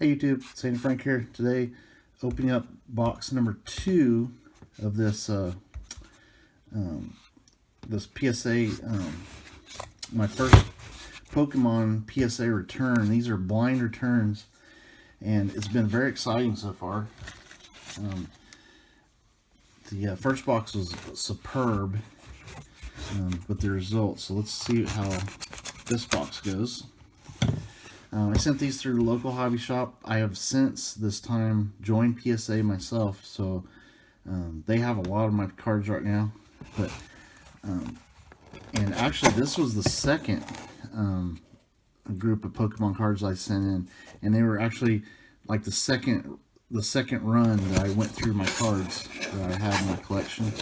Hey YouTube, Sandy Frank here. Today, opening up box number 2 of this this PSA, my first Pokemon PSA return. These are blind returns, and it's been very exciting so far. The first box was superb with the results. So let's see how this box goes. I sent these through the local hobby shop. I have since this time joined PSA myself, so they have a lot of my cards right now. But and actually, this was the second group of Pokemon cards I sent in, and they were actually like the second run that I went through my cards that I have in my collection.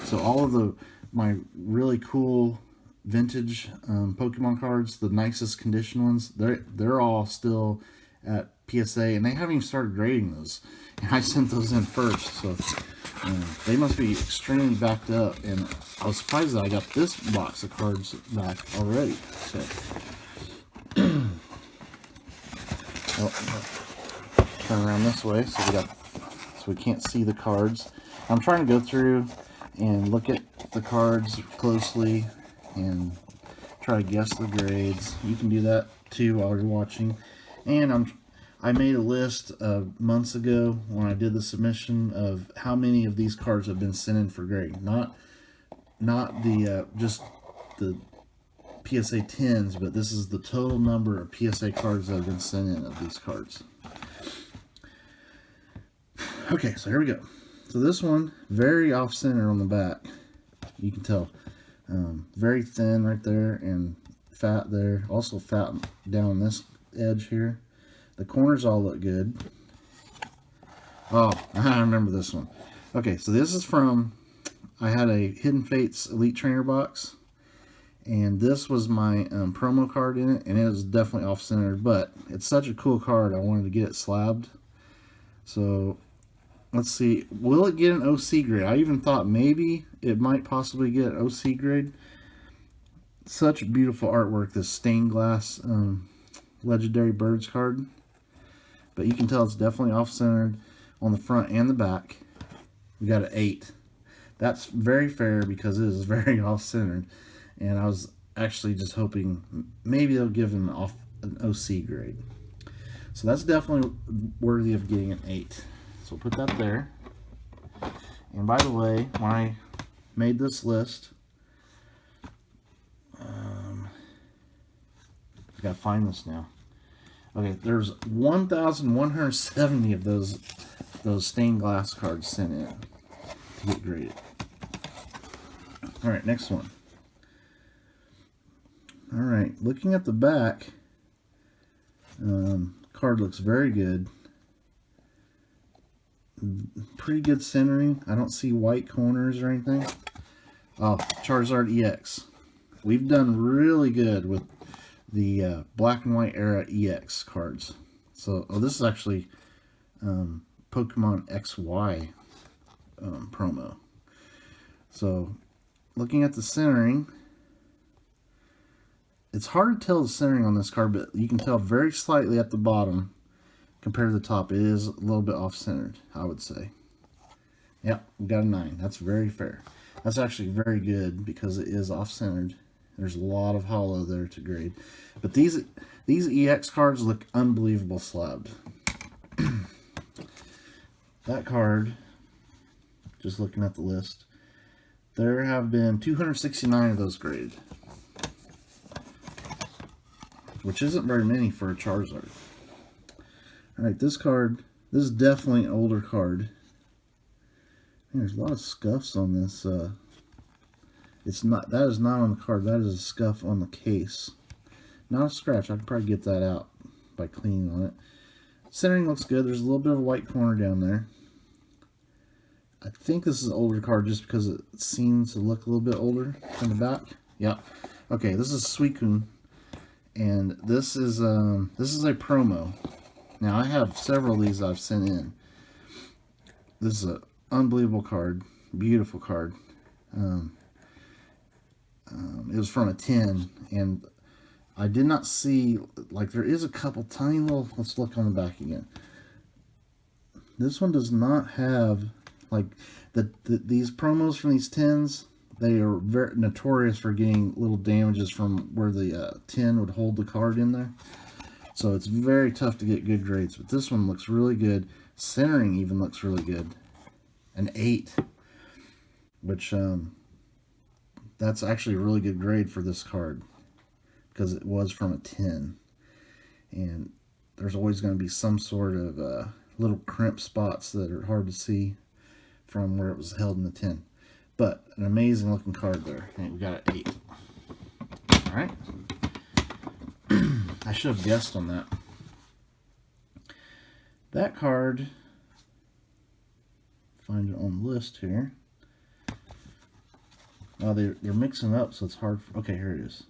So all of my really cool vintage Pokemon cards, the nicest condition ones, they're all still at PSA, and they haven't even started grading those. And I sent those in first, so they must be extremely backed up. And I was surprised that I got this box of cards back already. So, turn around this way so we can't see the cards. I'm trying to go through and look at the cards closely and try to guess the grades. You can do that too while you're watching. And I made a list months ago when I did the submission of how many of these cards have been sent in for grading. Not the just the PSA 10s, but this is the total number of PSA cards that have been sent in of these cards. Okay, so here we go. So this one, very off-center on the back. You can tell. Very thin right there and fat there. Also fat down this edge here. The corners all look good. Oh, I remember this one. Okay, so this is from, I had a Hidden Fates Elite Trainer box, and this was my promo card in it, and it was definitely off-centered, but it's such a cool card, I wanted to get it slabbed. So let's see, will it get an OC grade? I even thought maybe it might possibly get an OC grade. Such beautiful artwork, this stained glass Legendary Birds card. But you can tell it's definitely off-centered on the front and the back. We got an 8. That's very fair because it is very off-centered. And I was actually just hoping maybe they'll give an OC grade. So that's definitely worthy of getting an 8. So we'll put that there. And by the way, when I made this list, I gotta find this now. Okay, there's 1,170 of those stained glass cards sent in to get graded. All right, next one. All right, looking at the back, card looks very good. Pretty good centering. I don't see white corners or anything. Oh, Charizard EX. We've done really good with the black and white era EX cards. So, this is actually Pokemon XY promo. So, looking at the centering, it's hard to tell the centering on this card, but you can tell very slightly at the bottom compared to the top. It is a little bit off-centered, I would say. Yep, we got a 9. That's very fair. That's actually very good because it is off-centered. There's a lot of hollow there to grade. But these EX cards look unbelievable slabbed. That card, just looking at the list, there have been 269 of those graded, which isn't very many for a Charizard. Alright, this card, this is definitely an older card. Man, there's a lot of scuffs on this. It's not, that is not on the card, that is a scuff on the case. Not a scratch, I can probably get that out by cleaning on it. Centering looks good, there's a little bit of a white corner down there. I think this is an older card just because it seems to look a little bit older from the back. Yep. Okay, this is Suicune, and this is a promo. Now I have several of these I've sent in. This is an unbelievable card, beautiful card. It was from a 10, and I did not see, like, there is a couple tiny little, let's look on the back again. This one does not have, like, these promos from these tins, they are very notorious for getting little damages from where the tin would hold the card in there. So it's very tough to get good grades, but this one looks really good. Centering even looks really good. An 8, which that's actually a really good grade for this card because it was from a 10. And there's always going to be some sort of little crimp spots that are hard to see from where it was held in the tin. But an amazing looking card there. And we got an 8. Alright. I should have guessed on that. That card, find it on the list here. Oh, they're mixing up, so it's hard. Okay, here it is.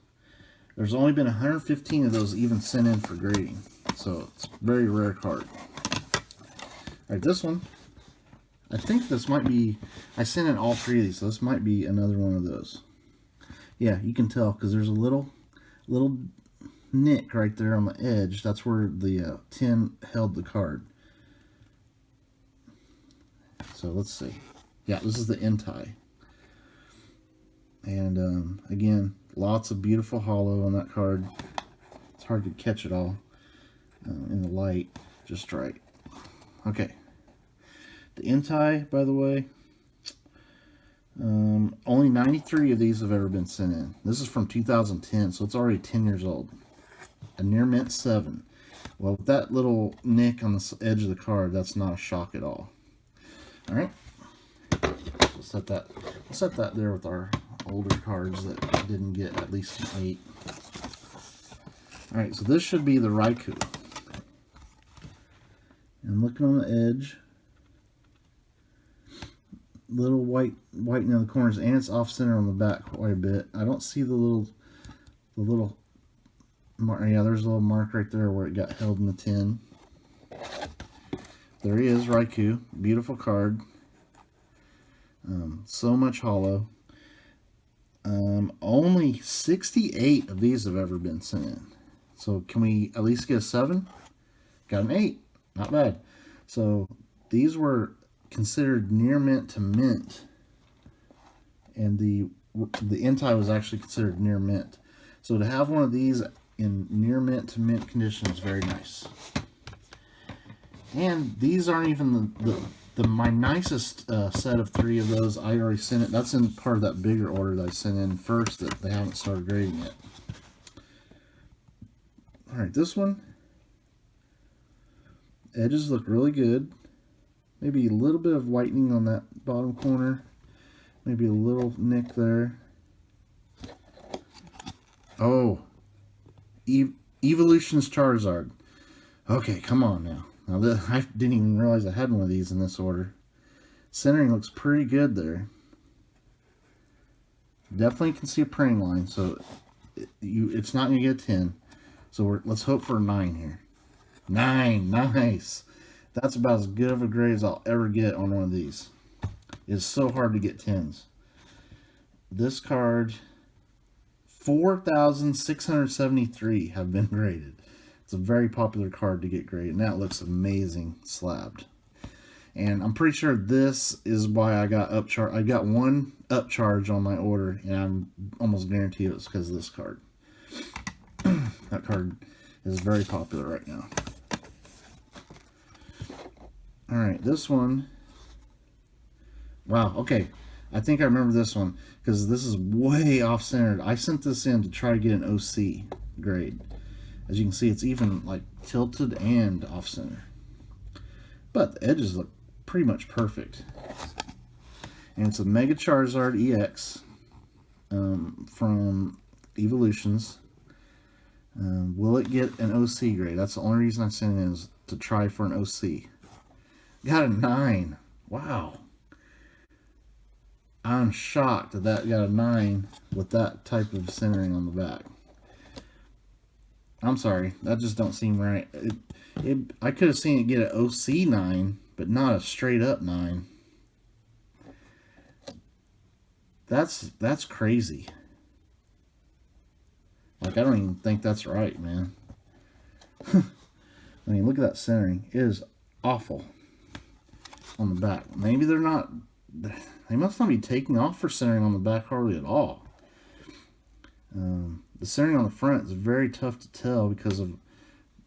There's only been 115 of those even sent in for grading, so it's a very rare card. Alright, this one, I think this might be, I sent in all 3 of these, so this might be another one of those. Yeah, you can tell, because there's a little nick right there on the edge. That's where the tin held the card. So let's see. Yeah, this is the Untitled. And again, lots of beautiful hollow on that card. It's hard to catch it all in the light just right. Okay. The Untitled, by the way, only 93 of these have ever been sent in. This is from 2010, so it's already 10 years old. A near mint 7. Well, with that little nick on the edge of the card, that's not a shock at all. All right, we'll set that there with our older cards that didn't get at least an 8. All right, so this should be the Raikou. And looking on the edge, little whitening on the corners, and it's off center on the back quite a bit. I don't see the little mark. Yeah, there's a little mark right there where it got held in the tin. There he is, Raikou. Beautiful card. So much hollow. Only 68 of these have ever been sent in. So can we at least get a 7? Got an 8. Not bad. So these were considered near mint to mint. And the Untitled was actually considered near mint. So to have one of these in near mint to mint condition is very nice. And these aren't even my nicest set of 3 of those. I already sent it. That's in part of that bigger order that I sent in first that they haven't started grading yet. Alright, this one. Edges look really good. Maybe a little bit of whitening on that bottom corner. Maybe a little nick there. Oh. Evolution's Charizard. Okay, come on now. Now, I didn't even realize I had one of these in this order. Centering looks pretty good there. Definitely can see a praying line, so it's not going to get a 10. So let's hope for a 9 here. 9, nice. That's about as good of a grade as I'll ever get on one of these. It's so hard to get 10s. This card, 4,673 have been graded. It's a very popular card to get graded, and that looks amazing slabbed. And I'm pretty sure this is why I got upcharge. I got 1 upcharge on my order, and I'm almost guaranteed it was because of this card. That card is very popular right now. Alright, this one. Wow, okay. I think I remember this one because this is way off-centered. I sent this in to try to get an OC grade. As you can see, it's even like tilted and off-center. But the edges look pretty much perfect. And it's a Mega Charizard EX from Evolutions. Will it get an OC grade? That's the only reason I sent it in, is to try for an OC. Got a 9. Wow. I'm shocked that that got a 9 with that type of centering on the back. I'm sorry, that just don't seem right. I could have seen it get an OC 9, but not a straight up 9. That's crazy. Like, I don't even think that's right, man. I mean, look at that centering. It is awful on the back. Maybe they're not, they must not be taking off for centering on the back hardly at all. The centering on the front is very tough to tell because of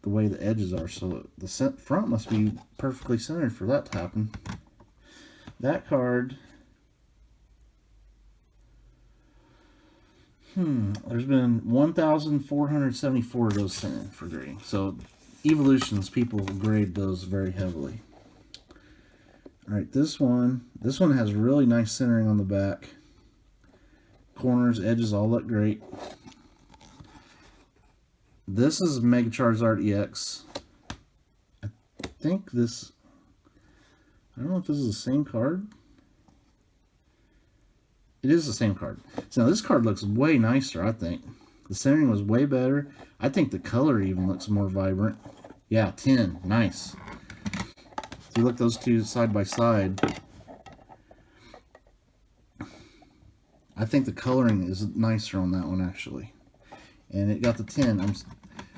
the way the edges are. So the front must be perfectly centered for that to happen. That card, there's been 1,474 of those centered for grading. So Evolutions, people grade those very heavily. Alright, this one has really nice centering on the back. Corners, edges all look great. This is Mega Charizard EX. I think this, I don't know if this is the same card. It is the same card. So now this card looks way nicer, I think. The centering was way better. I think the color even looks more vibrant. Yeah, 10. Nice. If you look those two side by side, I think the coloring is nicer on that one, actually. And it got the 10.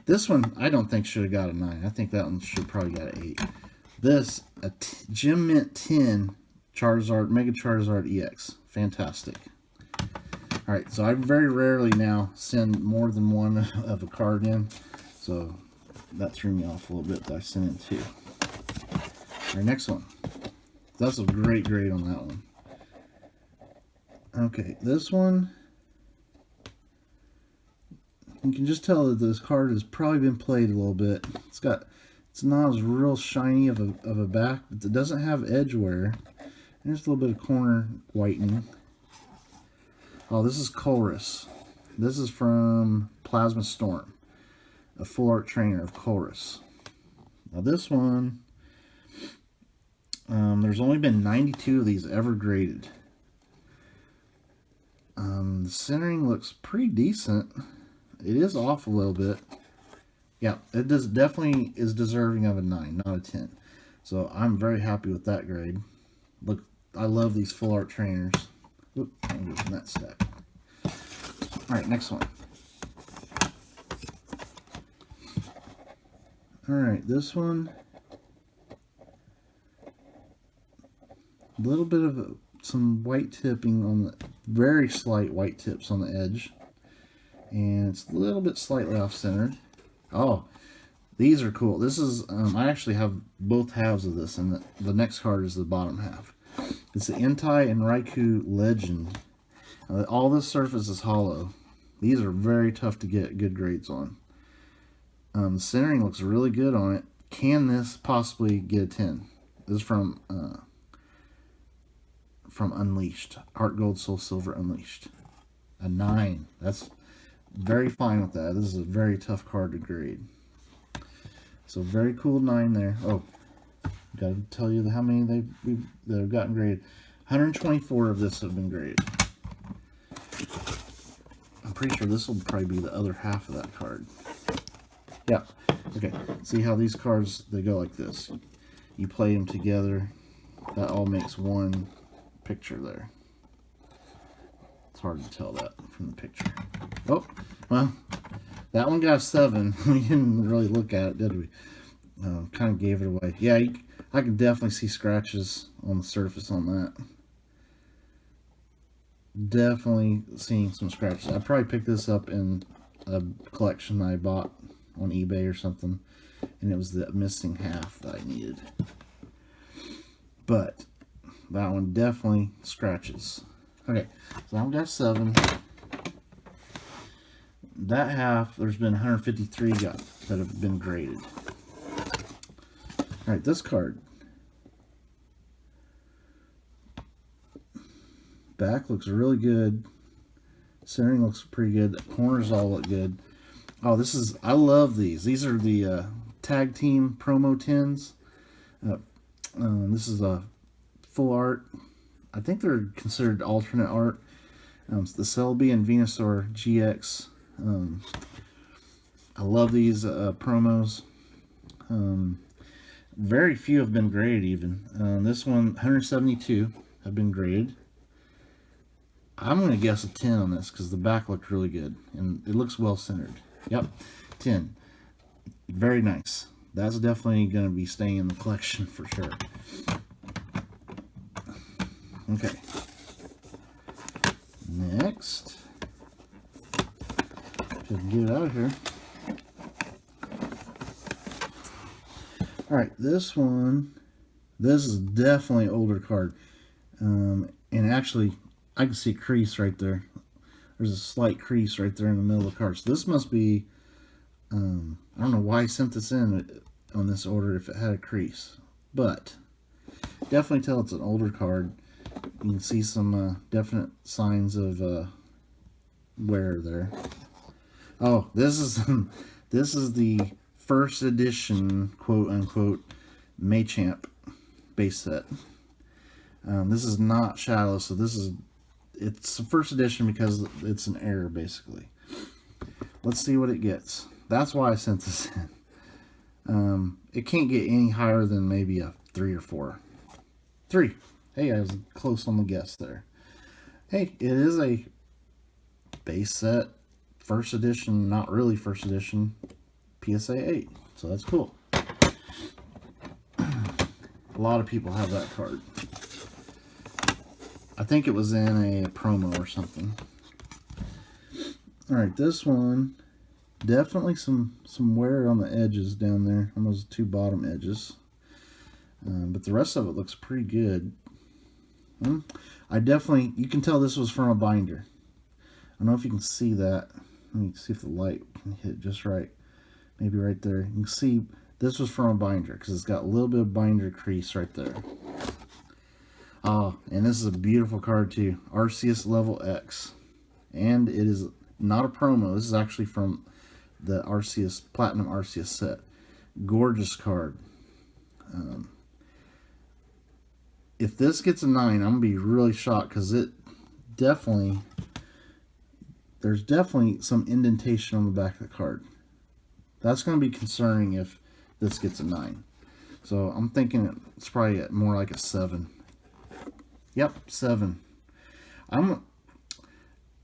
This one, I don't think should have got a 9. I think that one should probably got an 8. This, a Gem Mint 10 Charizard, Mega Charizard EX. Fantastic. Alright, so I very rarely now send more than one of a card in. So that threw me off a little bit that I sent in two. Alright, next one. That's a great grade on that one. Okay, this one, you can just tell that this card has probably been played a little bit. It's not as real shiny of a back, but it doesn't have edge wear. And there's a little bit of corner whitening. Oh, this is Colress. This is from Plasma Storm, a full art trainer of Colress. Now this one, there's only been 92 of these ever graded. The centering looks pretty decent. It is off a little bit. Yeah, it definitely is deserving of a 9, not a 10. So I'm very happy with that grade. Look, I love these full art trainers. Oop, I'm using that stack. Alright, next one. Alright, this one, a little bit of some white tipping on the, very slight white tips on the edge. And it's a little bit slightly off-centered. Oh, these are cool. This is, I actually have both halves of this, and the next card is the bottom half. It's the Entei and Raikou Legend. All this surface is hollow. These are very tough to get good grades on. The centering looks really good on it. Can this possibly get a 10? This is from Unleashed. Heart Gold, Soul Silver Unleashed. A 9. That's very fine with that. This is a very tough card to grade. So very cool 9 there. Oh, got to tell you how many that have gotten graded. 124 of this have been graded. I'm pretty sure this will probably be the other half of that card. Yeah. Okay. See how these cards, they go like this. You play them together. That all makes one picture there. It's hard to tell that from the picture. Oh, well, that one got a 7. We didn't really look at it, did we? Kind of gave it away. Yeah, I can definitely see scratches on the surface on that. Definitely seeing some scratches. I probably picked this up in a collection I bought on eBay or something, and it was the missing half that I needed. But that one definitely scratches. Okay, so I've got 7. That half, there's been 153 that have been graded. Alright, this card. Back looks really good. Centering looks pretty good. The corners all look good. Oh, this is, I love these. These are the tag team promo 10s. This is a full art. I think they're considered alternate art. The Celebi and Venusaur GX. I love these promos. Very few have been graded even. This one, 172 have been graded. I'm going to guess a 10 on this because the back looked really good and it looks well centered. Yep, 10. Very nice. That's definitely going to be staying in the collection for sure. Okay. Next, just get it out of here. All right, this one. This is definitely an older card, and actually, I can see a crease right there. There's a slight crease right there in the middle of the card. So this must be. I don't know why I sent this in on this order if it had a crease, but definitely tell it's an older card. You can see some definite signs of wear there. Oh, this is this is the first edition, quote unquote, Machamp base set. This is not Shadow, so it's the first edition because it's an error basically. Let's see what it gets. That's why I sent this in. It can't get any higher than maybe a 3 or 4. 3. Hey, I was close on the guess there. Hey, it is a base set, first edition, not really first edition, PSA 8. So that's cool. A lot of people have that card. I think it was in a promo or something. Alright, this one, definitely some wear on the edges down there, on those 2 bottom edges. But the rest of it looks pretty good. You can tell this was from a binder. I don't know if you can see that. Let me see if the light can hit it just right. Maybe right there. You can see this was from a binder because it's got a little bit of binder crease right there. Oh, and this is a beautiful card too. Arceus Level X. And it is not a promo. This is actually from the Arceus, Platinum Arceus set. Gorgeous card. If this gets a 9, I'm going to be really shocked because there's definitely some indentation on the back of the card. That's going to be concerning if this gets a 9. So I'm thinking it's probably more like a 7. Yep, 7.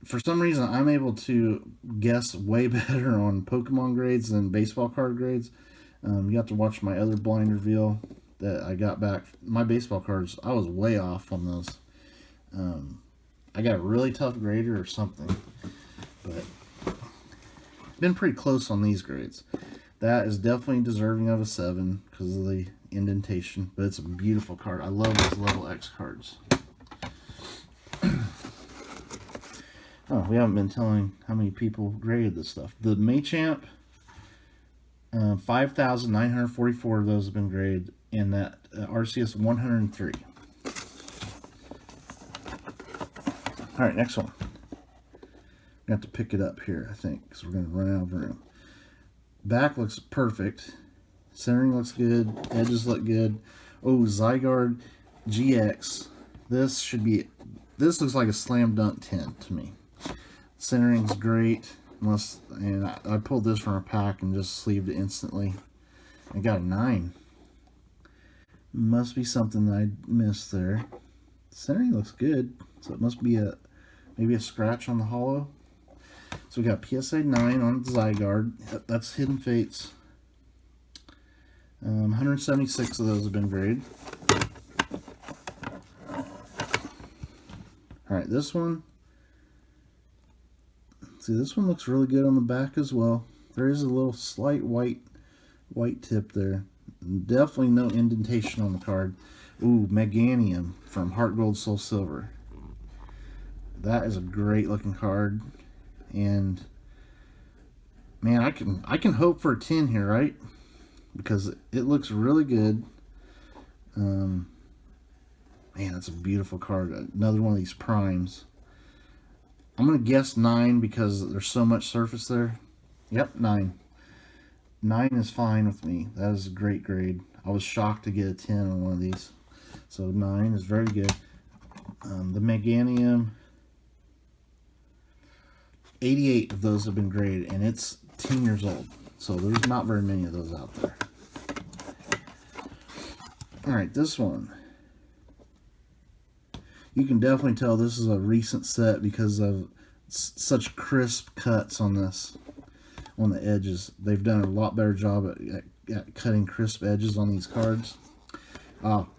For some reason, I'm able to guess way better on Pokemon grades than baseball card grades. You have to watch my other blind reveal that I got back. My baseball cards, I was way off on those. I got a really tough grader or something, but been pretty close on these grades. That is definitely deserving of a 7 because of the indentation, but it's a beautiful card. I love those Level X cards. Oh, we haven't been telling how many people graded this stuff. The Machamp, 5,944 of those have been graded, and that Arceus 103. All right, next one. We have to pick it up here, I think, because we're going to run out of room. Back looks perfect. Centering looks good. Edges look good. Oh, Zygarde GX. This looks like a slam dunk 10 to me. Centering's great. And I pulled this from a pack and just sleeved it instantly. I got a 9. Must be something that I missed there. Centering looks good, so it must be maybe a scratch on the hollow. So we got PSA 9 on Zygarde. That's Hidden Fates. 176 of those have been graded. Alright, this one. See, this one looks really good on the back as well. There is a little slight white tip there. Definitely no indentation on the card. Ooh, Meganium from Heart Gold Soul Silver. That is a great looking card. And man, I can hope for a 10 here, right? Because it looks really good. Man, that's a beautiful card. Another one of these primes. I'm going to guess 9 because there's so much surface there. Yep, 9. 9 is fine with me. That is a great grade. I was shocked to get a 10 on one of these. So 9 is very good. The Meganium, 88 of those have been graded, and it's 10 years old. So there's not very many of those out there. Alright, this one. You can definitely tell this is a recent set because of such crisp cuts on this, on the edges. They've done a lot better job at cutting crisp edges on these cards.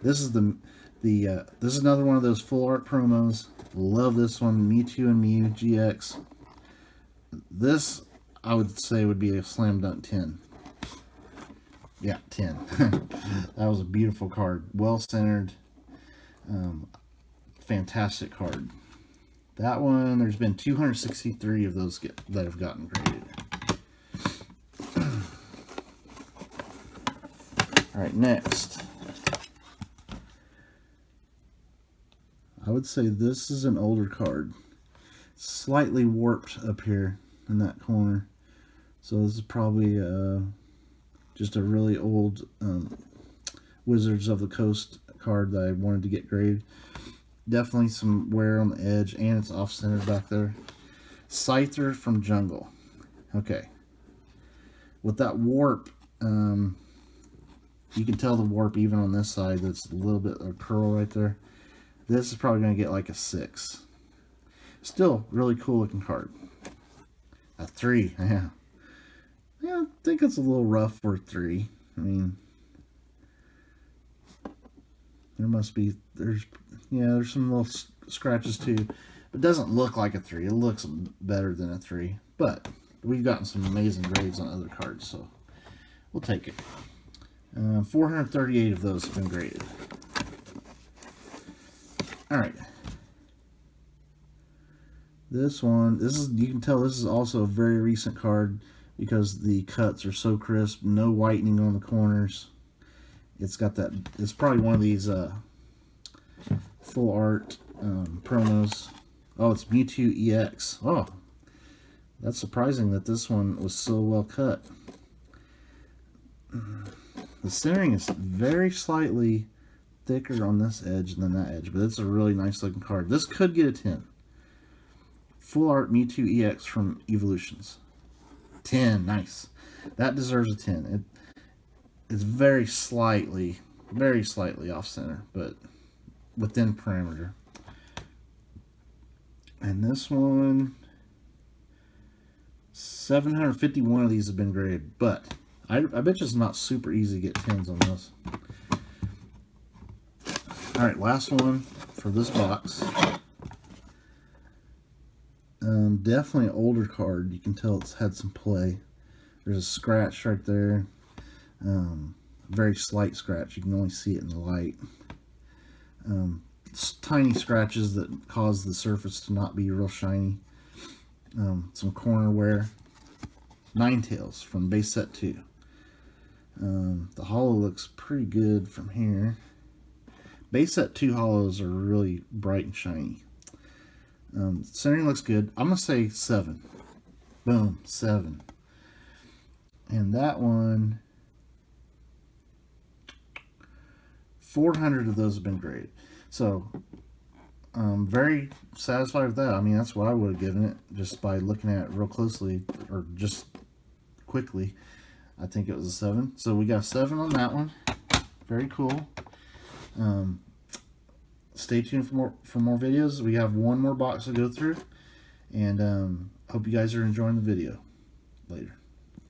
This is this is another one of those full art promos. Love this one, Mewtwo and Mew GX. This, I would say, would be a slam dunk 10. Yeah, 10. That was a beautiful card. Well centered. Fantastic card. That one, there's been 263 of those that have gotten graded. Alright, next. I would say this is an older card. Slightly warped up here in that corner. So this is probably just a really old Wizards of the Coast card that I wanted to get graded. Definitely some wear on the edge, and it's off-centered back there. Scyther from Jungle. Okay. With that warp, you can tell the warp even on this side. That's a little bit of curl right there. This is probably going to get like a 6. Still, really cool looking card. A 3, yeah. Yeah, I think it's a little rough for a 3. I mean, there must be, there's some little scratches too. But it doesn't look like a 3. It looks better than a 3. But we've gotten some amazing grades on other cards, so we'll take it. 438 of those have been graded. Alright. This one, you can tell this is also a very recent card because the cuts are so crisp, no whitening on the corners. It's got that, it's probably one of these full art promos. Oh, it's Mewtwo EX. Oh, that's surprising that this one was so well cut. The centering is very slightly thicker on this edge than that edge, but it's a really nice looking card. This could get a 10. Full art Mewtwo EX from Evolutions. 10, nice. That deserves a 10. It's very slightly off center, but within parameter. And this one, 751 of these have been graded, but I bet you it's not super easy to get 10s on this. Alright, last one for this box. Definitely an older card. You can tell it's had some play. There's a scratch right there. Very slight scratch. You can only see it in the light. Tiny scratches that cause the surface to not be real shiny. Some corner wear. Ninetales from base set 2. The holo looks pretty good from here. Base set 2 holos are really bright and shiny. Centering looks good. I'm going to say 7. Boom, 7. And that one, 400 of those have been graded. So, very satisfied with that. I mean, that's what I would have given it just by looking at it real closely, or just quickly. I think it was a 7. So we got a 7 on that one. Very cool. Stay tuned for more videos. We have one more box to go through, and hope you guys are enjoying the video. Later.